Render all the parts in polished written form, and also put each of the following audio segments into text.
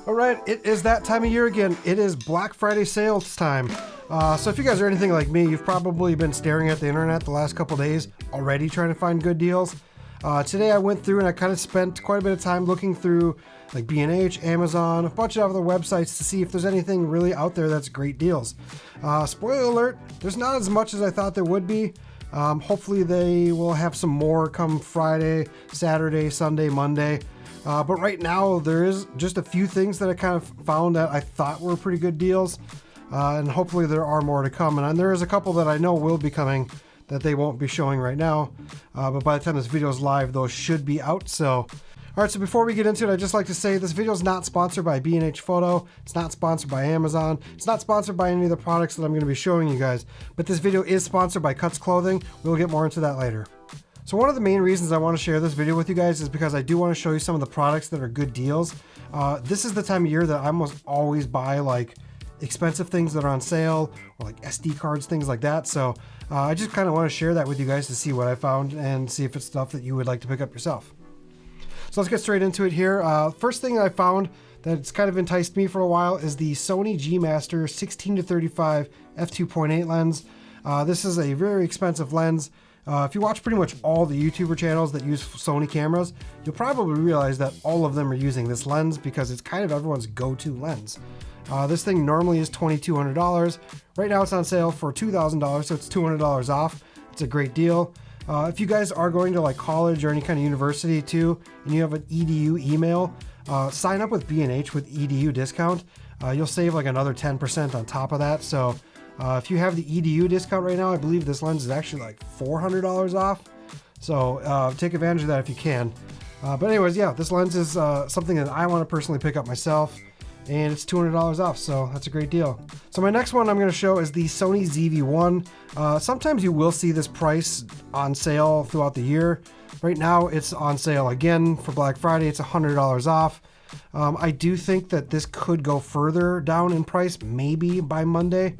All right, it is that time of year again. It is Black Friday sales time. So if you guys are anything like me, you've probably been staring at the internet the last couple days already trying to find good deals. Today I went through and I kind of spent quite a bit of time looking through like B&H, Amazon, a bunch of other websites to see if there's anything really out there that's great deals. Spoiler alert, there's not as much as I thought there would be. Hopefully they will have some more come Friday, Saturday, Sunday, Monday. But right now there is just a few things that I kind of found that I thought were pretty good deals. And hopefully there are more to come. And there is a couple that I know will be coming that they won't be showing right now. But by the time this video is live, those should be out. So, all right, so before we get into it, I'd just like to say this video is not sponsored by B&H Photo. It's not sponsored by Amazon. It's not sponsored by any of the products that I'm going to be showing you guys. But this video is sponsored by Cuts Clothing. We'll get more into that later. So one of the main reasons I want to share this video with you guys is because I do want to show you some of the products that are good deals. This is the time of year that I almost always buy like expensive things that are on sale or like SD cards, things like that. So I just kind of want to share that with you guys to see what I found and see if it's stuff that you would like to pick up yourself. So let's get straight into it here. First thing I found that's kind of enticed me for a while is the Sony G Master 16-35 f2.8 lens. This is a very expensive lens. If you watch pretty much all the YouTuber channels that use Sony cameras, you'll probably realize that all of them are using this lens because it's kind of everyone's go-to lens. This thing normally is $2,200. Right now it's on sale for $2,000, so it's $200 off. It's a great deal. If you guys are going to like college or any kind of university too, and you have an EDU email, sign up with B&H with EDU discount. You'll save like another 10% on top of that. So if you have the EDU discount right now, I believe this lens is actually like $400 off. So take advantage of that if you can. But anyways, yeah, this lens is something that I want to personally pick up myself, and it's $200 off, so that's a great deal. So my next one I'm going to show is the Sony ZV1. Sometimes you will see this price on sale throughout the year. Right now it's on sale again for Black Friday. It's $100 off. I do think that this could go further down in price, maybe by Monday.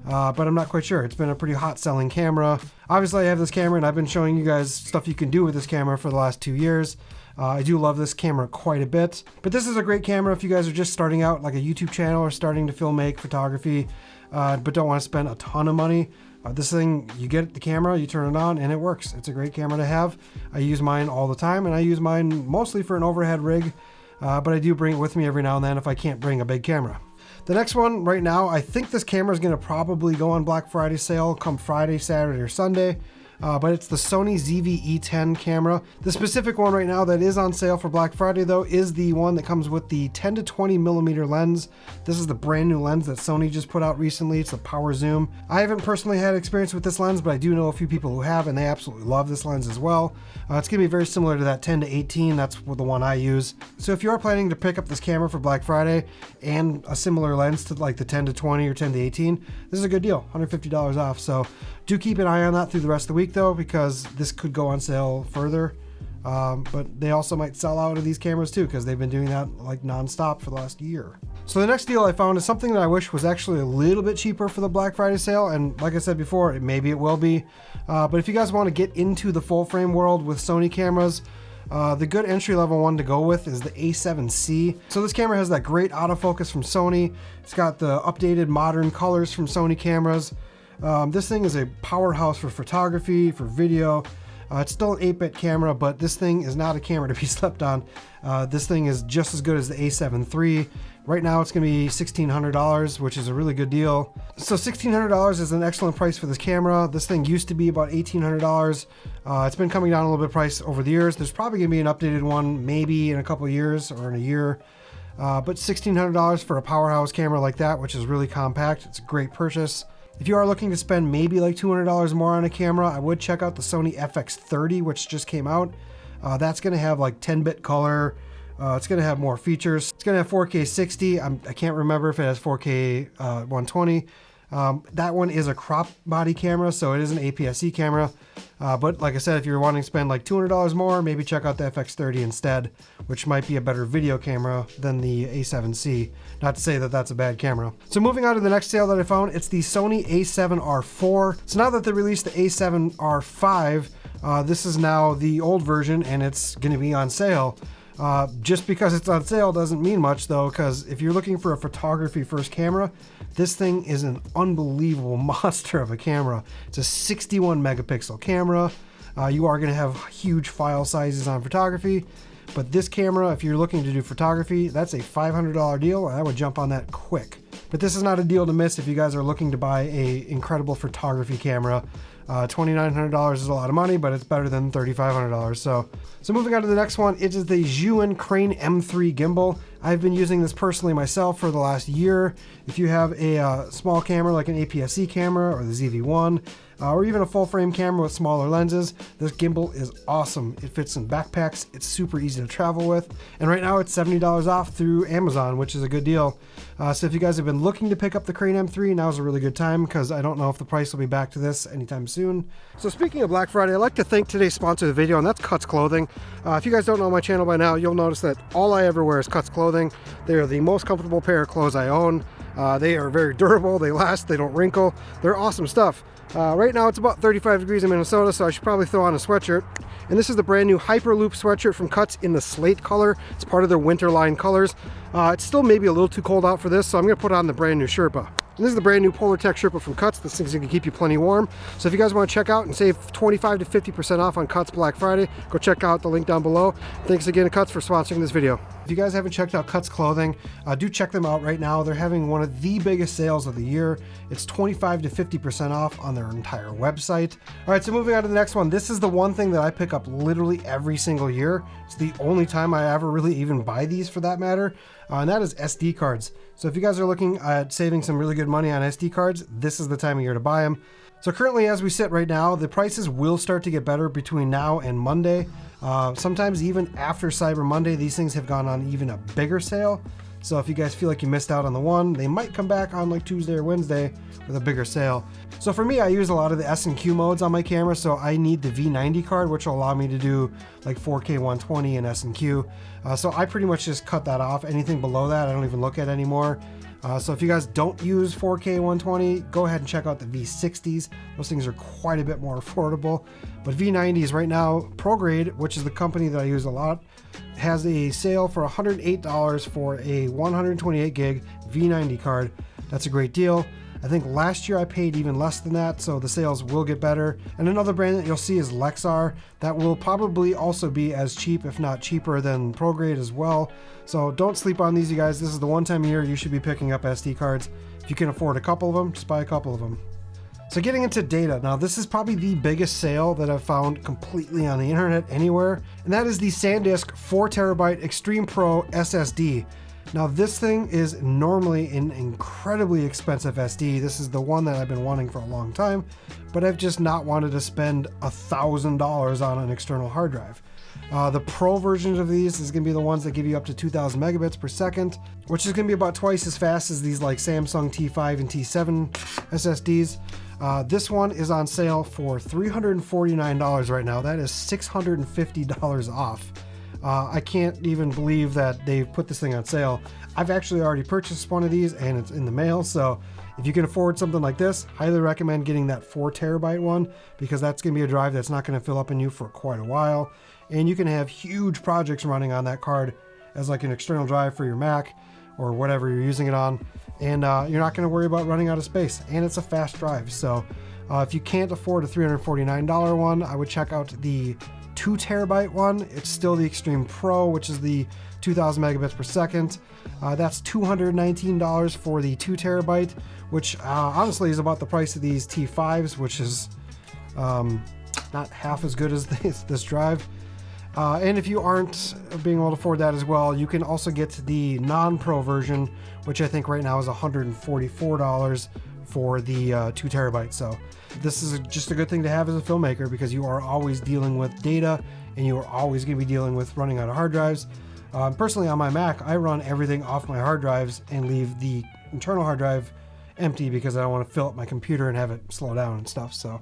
But I'm not quite sure. It's been a pretty hot selling camera. Obviously I have this camera and I've been showing you guys stuff you can do with this camera for the last 2 years. I do love this camera quite a bit, but this is a great camera if you guys are just starting out like a YouTube channel or starting to make photography, but don't want to spend a ton of money. This thing, you get the camera, you turn it on and it works. It's a great camera to have. I use mine all the time and I use mine mostly for an overhead rig, but I do bring it with me every now and then if I can't bring a big camera. The next one right now, I think this camera is going to probably go on Black Friday sale come Friday, Saturday, or Sunday. But it's the Sony ZV10 camera. The specific one right now that is on sale for Black Friday though is the one that comes with the 10 to 20 millimeter lens. This is the brand new lens that Sony just put out recently. It's the power zoom. I haven't personally had experience with this lens, but I do know a few people who have, and they absolutely love this lens as well. It's gonna be very similar to that 10 to 18. That's the one I use. So if you are planning to pick up this camera for Black Friday and a similar lens to like the 10 to 20 or 10 to 18, this is a good deal, $150 off. So do keep an eye on that through the rest of the week though, because this could go on sale further. But they also might sell out of these cameras too, because they've been doing that like nonstop for the last year. So the next deal I found is something that I wish was actually a little bit cheaper for the Black Friday sale. And like I said before, maybe it will be. But if you guys want to get into the full frame world with Sony cameras, the good entry level one to go with is the A7C. So this camera has that great autofocus from Sony. It's got the updated modern colors from Sony cameras. This thing is a powerhouse for photography, for video. It's still an 8-bit camera, but this thing is not a camera to be slept on. This thing is just as good as the A7 III. Right now it's going to be $1,600, which is a really good deal. So $1,600 is an excellent price for this camera. This thing used to be about $1,800. It's been coming down a little bit price over the years. There's probably going to be an updated one maybe in a couple of years or in a year. But $1,600 for a powerhouse camera like that, which is really compact. It's a great purchase. If you are looking to spend maybe like $200 more on a camera, I would check out the Sony FX30, which just came out. That's going to have like 10-bit color. It's going to have more features. It's going to have 4K 60. I can't remember if it has 4K 120. That one is a crop body camera, so it is an APS-C camera. But like I said, if you're wanting to spend like $200 more, maybe check out the FX30 instead, which might be a better video camera than the A7C. Not to say that that's a bad camera. So moving on to the next sale that I found, it's the Sony A7R4. So now that they released the A7R5, this is now the old version and it's going to be on sale. Just because it's on sale doesn't mean much though, because if you're looking for a photography first camera, this thing is an unbelievable monster of a camera. It's a 61 megapixel camera. You are going to have huge file sizes on photography, but this camera, if you're looking to do photography, that's a $500 deal. I would jump on that quick. But this is not a deal to miss if you guys are looking to buy a incredible photography camera. $2,900 is a lot of money, but it's better than $3,500. So moving on to the next one, it is the Zhiyun Crane M3 gimbal. I've been using this personally myself for the last year. If you have a small camera like an APS-C camera or the ZV1, or even a full frame camera with smaller lenses, this gimbal is awesome. It fits in backpacks, it's super easy to travel with, and right now it's $70 off through Amazon, which is a good deal. So if you guys have been looking to pick up the Crane M3, now's a really good time, because I don't know if the price will be back to this anytime soon. So speaking of Black Friday, I'd like to thank today's sponsor of the video, and that's Cuts Clothing. If you guys don't know my channel by now, you'll notice that all I ever wear is Cuts Clothing. They are the most comfortable pair of clothes I own. They are very durable, they last, they don't wrinkle, they're awesome stuff. Right now it's about 35 degrees in Minnesota, so I should probably throw on a sweatshirt. And this is the brand new Hyperloop sweatshirt from Cuts in the slate color. It's part of their winter line colors. It's still maybe a little too cold out for this, so I'm going to put on the brand new Sherpa. And this is the brand new Polar Tech Sherpa from Cuts. This thing's going to keep you plenty warm. So if you guys want to check out and save 25 to 50% off on Cuts Black Friday, go check out the link down below. Thanks again to Cuts for sponsoring this video. If you guys haven't checked out Cuts Clothing, do check them out right now. They're having one of the biggest sales of the year. It's 25 to 50% off on their entire website. All right, so moving on to the next one. This is the one thing that I pick up literally every single year. It's the only time I ever really even buy these, for that matter, and that is SD cards. So if you guys are looking at saving some really good money on SD cards, this is the time of year to buy them. So currently, as we sit right now, the prices will start to get better between now and Monday. Sometimes even after Cyber Monday, these things have gone on even a bigger sale. So if you guys feel like you missed out on the one, they might come back on like Tuesday or Wednesday with a bigger sale. So for me, I use a lot of the S&Q modes on my camera, so I need the V90 card, which will allow me to do like 4K 120 in S&Q. So I pretty much just cut that off. Anything below that, I don't even look at anymore. So if you guys don't use 4K 120, go ahead and check out the V60s. Those things are quite a bit more affordable. But V90s right now, ProGrade, which is the company that I use a lot, has a sale for $108 for a 128 gig V90 card. That's a great deal. I think last year I paid even less than that, so the sales will get better. And another brand that you'll see is Lexar. That will probably also be as cheap, if not cheaper, than ProGrade as well. So don't sleep on these, you guys. This is the one time a year you should be picking up SD cards. If you can afford a couple of them, just buy a couple of them. So getting into data, now this is probably the biggest sale that I've found completely on the internet anywhere, and that is the SanDisk 4TB Extreme Pro SSD. Now this thing is normally an incredibly expensive SD. This is the one that I've been wanting for a long time, but I've just not wanted to spend $1,000 on an external hard drive. The Pro versions of these is going to be the ones that give you up to 2,000 megabits per second, which is going to be about twice as fast as these like Samsung T5 and T7 SSDs. This one is on sale for $349 right now. That is $650 off. I can't even believe that they've put this thing on sale. I've actually already purchased one of these and it's in the mail, so if you can afford something like this, highly recommend getting that 4TB one, because that's going to be a drive that's not going to fill up on you for quite a while, and you can have huge projects running on that card as like an external drive for your Mac or whatever you're using it on, and you're not going to worry about running out of space, and it's a fast drive. So if you can't afford a $349 one, I would check out the 2TB one. It's still the Extreme Pro, which is the 2,000 megabits per second. That's $219 for the 2TB, which honestly is about the price of these T5s, which is not half as good as this drive. And if you aren't being able to afford that as well, you can also get the non-Pro version, which I think right now is $144 for the 2TB. So this is just a good thing to have as a filmmaker, because you are always dealing with data and you are always going to be dealing with running out of hard drives. Personally, on my Mac, I run everything off my hard drives and leave the internal hard drive empty because I don't want to fill up my computer and have it slow down and stuff. So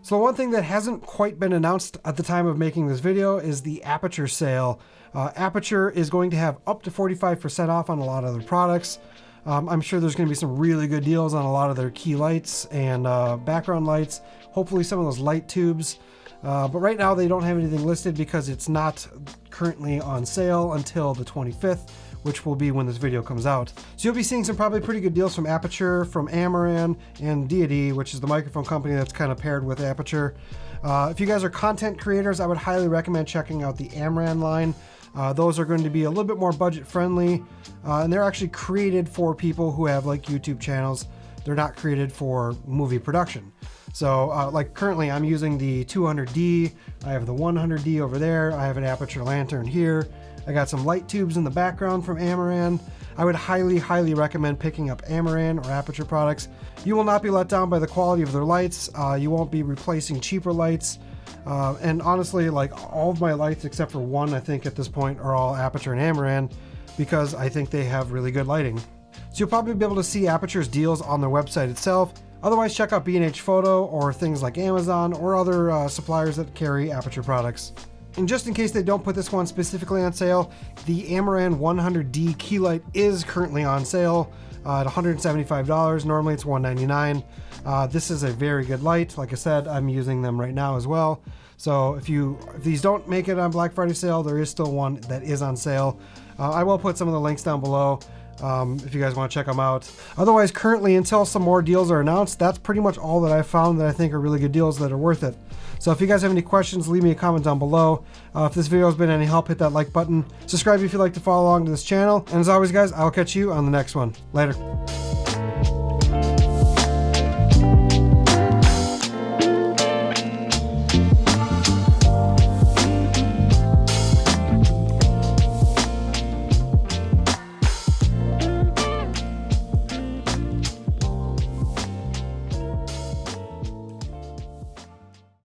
the one thing that hasn't quite been announced at the time of making this video is the Aperture Sale. Aperture is going to have up to 45% off on a lot of their products. I'm sure there's going to be some really good deals on a lot of their key lights and background lights. Hopefully some of those light tubes. But right now they don't have anything listed because it's not currently on sale until the 25th, which will be when this video comes out. So you'll be seeing some probably pretty good deals from Aperture, from Amaran, and Iv'e, which is the microphone company that's kind of paired with Aperture. If you guys are content creators, I would highly recommend checking out the Amaran line. Those are going to be a little bit more budget friendly, and they're actually created for people who have like YouTube channels. They're not created for movie production. So like currently I'm using the 200D, I have the 100D over there, I have an Aperture lantern here, I got some light tubes in the background from Amaran. I would highly recommend picking up Amaran or Aperture products. You will not be let down by the quality of their lights. You won't be replacing cheaper lights. And honestly, like all of my lights except for one, I think at this point, are all Aperture and Amaran because I think they have really good lighting. So you'll probably be able to see Aperture's deals on their website itself. Otherwise, check out B&H Photo or things like Amazon or other suppliers that carry Aperture products. And just in case they don't put this one specifically on sale, the Amaran 100D Keylight is currently on sale at $175. Normally it's $199. This is a very good light. Like I said, I'm using them right now as well. So if these don't make it on Black Friday sale, there is still one that is on sale. I will put some of the links down below if you guys want to check them out. Otherwise, currently, until some more deals are announced, that's pretty much all that I've found that I think are really good deals that are worth it. So if you guys have any questions, leave me a comment down below. If this video has been any help, hit that like button. Subscribe if you'd like to follow along to this channel. And as always, guys, I'll catch you on the next one. Later.